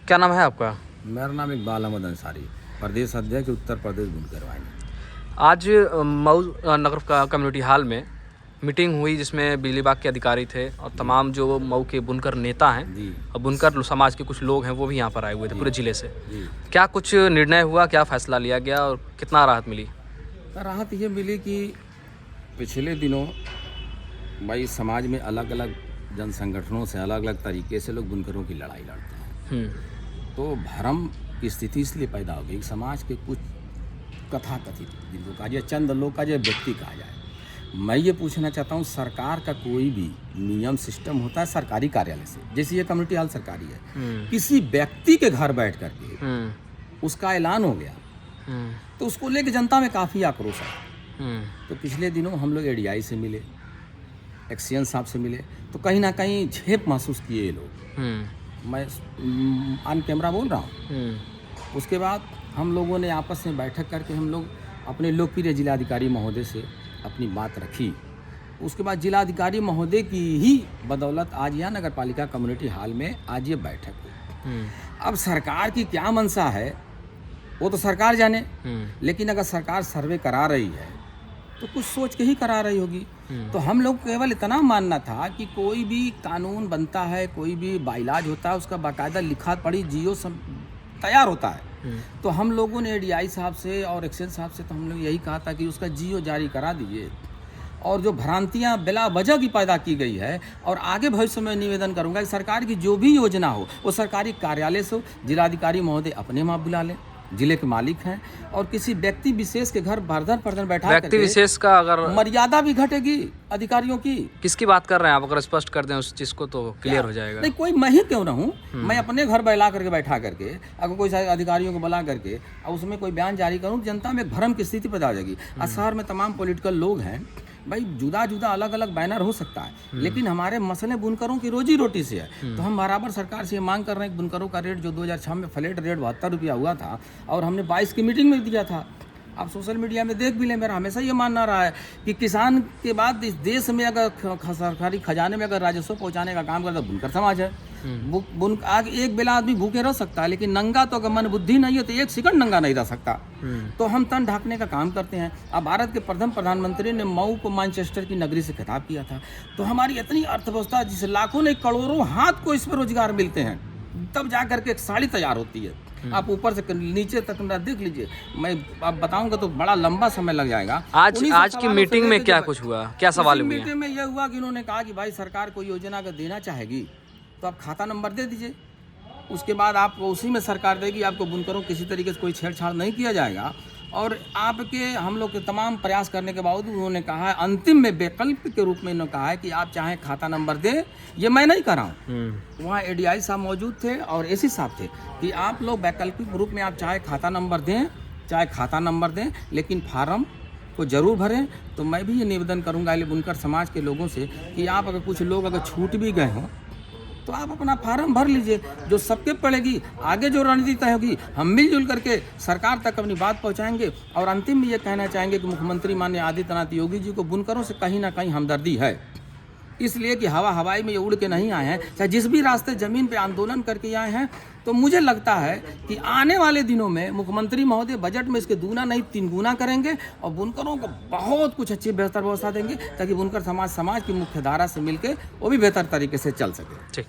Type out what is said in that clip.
क्या नाम है आपका? मेरा नाम इकबाल अहमद अंसारी, प्रदेश अध्यक्ष उत्तर प्रदेश बुनकर वाहिनी। आज मऊ नगर का कम्युनिटी हॉल में मीटिंग हुई जिसमें बिजली विभाग के अधिकारी थे और तमाम जो मऊ के बुनकर नेता हैं जी और बुनकर समाज के कुछ लोग हैं वो भी यहाँ पर आए हुए थे जी पूरे ज़िले से। जी। क्या कुछ निर्णय हुआ, क्या फैसला लिया गया और कितना राहत मिली? राहत ये मिली कि पिछले दिनों भाई समाज में अलग अलग जन संगठनों से अलग अलग तरीके से लोग बुनकरों की लड़ाई लड़ते हैं। तो भ्रम की स्थिति इसलिए पैदा हो गई, समाज के कुछ कथाकथित जिनको कहा जाए, चंद लोग का जाए, व्यक्ति कहा जाए। मैं ये पूछना चाहता हूँ, सरकार का कोई भी नियम सिस्टम होता है सरकारी कार्यालय से, जैसे ये कम्युनिटी हॉल सरकारी है, किसी व्यक्ति के घर बैठ करके उसका ऐलान हो गया तो उसको लेकर जनता में काफ़ी आक्रोश है। तो पिछले दिनों हम लोग एडीआई से मिले, एक्सीएन साहब से मिले, तो कहीं ना कहीं झेप महसूस किए ये लोग। मैं ऑन कैमरा बोल रहा हूँ। उसके बाद हम लोगों ने आपस में बैठक करके हम लोग अपने लोकप्रिय जिलाधिकारी महोदय से अपनी बात रखी। उसके बाद जिलाधिकारी महोदय की ही बदौलत आज यहाँ नगर पालिका कम्युनिटी हॉल में आज ये बैठक हुई। अब सरकार की क्या मंशा है वो तो सरकार जाने, लेकिन अगर सरकार सर्वे करा रही है तो कुछ सोच के ही करा रही होगी। तो हम लोग केवल इतना मानना था कि कोई भी कानून बनता है, कोई भी बाइलाज होता है, उसका बाकायदा लिखा पढ़ी जियो सब तैयार होता है। तो हम लोगों ने एडीआई साहब से और एक्सेल साहब से तो हम लोग यही कहा था कि उसका जियो जारी करा दीजिए, और जो भ्रांतियां बिला वजह की पैदा की गई है, और आगे भविष्य में निवेदन करूंगा कि सरकार की जो भी योजना हो वो सरकारी कार्यालय से हो, जिलाधिकारी महोदय अपने माप बुला लें, जिले के मालिक हैं, और किसी व्यक्ति विशेष के घर बर्धन बैठा व्यक्ति विशेष का अगर मर्यादा भी घटेगी अधिकारियों की। किसकी बात कर रहे हैं आप? अगर स्पष्ट कर दें उस चीज़ को तो क्लियर हो जाएगा। नहीं, कोई मैं ही क्यों ना हूँ, मैं अपने घर बैला करके बैठा करके अगर कोई अधिकारियों को बुला करके और उसमें कोई बयान जारी करूँ, जनता में एक भ्रम की स्थिति पैदा हो जाएगी। और शहर में तमाम पॉलिटिकल लोग हैं भाई, जुदा जुदा अलग अलग बैनर हो सकता है, लेकिन हमारे मसले बुनकरों की रोजी रोटी से है। तो हम बराबर सरकार से ये मांग कर रहे हैं कि बुनकरों का रेट जो 2006 में फ्लैट रेट 72 रुपया हुआ था और हमने 22 की मीटिंग में दिया था, आप सोशल मीडिया में देख भी लें, मेरा हमेशा ये मानना रहा है कि किसान के बाद इस देश में अगर सरकारी खजाने में अगर राजस्व पहुंचाने का काम करता बुनकर समाज है। आज एक बेला आदमी भूखे रह सकता है, लेकिन नंगा तो अगर मन बुद्धि नहीं है तो एक सेकंड नंगा नहीं रह सकता। तो हम तन ढाकने का काम करते हैं। अब भारत के प्रथम प्रधानमंत्री ने मऊ को मैनचेस्टर की नगरी से खिताब किया था। तो हमारी इतनी अर्थव्यवस्था जिसे लाखों नहीं करोड़ों हाथ को इस पर रोजगार मिलते हैं, तब जा करके एक साड़ी तैयार होती है। आप ऊपर से नीचे तक देख लीजिए, मैं आप बताऊंगा तो बड़ा लंबा समय लग जाएगा। आज की मीटिंग में क्या कुछ हुआ, क्या सवाल हुए? मीटिंग में यह हुआ कि उन्होंने कहा कि भाई सरकार कोई योजना अगर देना चाहेगी तो आप खाता नंबर दे दीजिए, उसके बाद आपको उसी में सरकार देगी, आपको बुनकरों किसी तरीके से कोई छेड़छाड़ नहीं किया जाएगा। और आपके हम लोग के तमाम प्रयास करने के बावजूद उन्होंने कहा है, अंतिम में वैकल्पिक के रूप में उन्होंने कहा है कि आप चाहे खाता नंबर दें, ये मैं नहीं कर रहा हूँ, वहाँ एडीआई साहब मौजूद थे और एसी साहब थे, कि आप लोग वैकल्पिक रूप में आप चाहे खाता नंबर दें, लेकिन फार्म को जरूर भरें। तो मैं भी ये निवेदन करूँगा बुनकर समाज के लोगों से कि आप अगर कुछ लोग अगर छूट भी गए हों तो आप अपना फार्म भर लीजिए, जो सबके पड़ेगी। आगे जो रणनीति तय होगी हम मिलजुल करके सरकार तक अपनी बात पहुंचाएंगे। और अंतिम में ये कहना चाहेंगे कि मुख्यमंत्री माननीय आदित्यनाथ योगी जी को बुनकरों से कहीं ना कहीं हमदर्दी है, इसलिए कि हवाई में ये उड़ के नहीं आए हैं, चाहे जिस भी रास्ते ज़मीन पे आंदोलन करके आए हैं। तो मुझे लगता है कि आने वाले दिनों में मुख्यमंत्री महोदय बजट में इसके दूना नहीं 3 गुना करेंगे और बुनकरों को बहुत कुछ अच्छी बेहतर व्यवस्था देंगे, ताकि बुनकर समाज की मुख्य धारा से मिलकर वो भी बेहतर तरीके से चल सके। ठीक।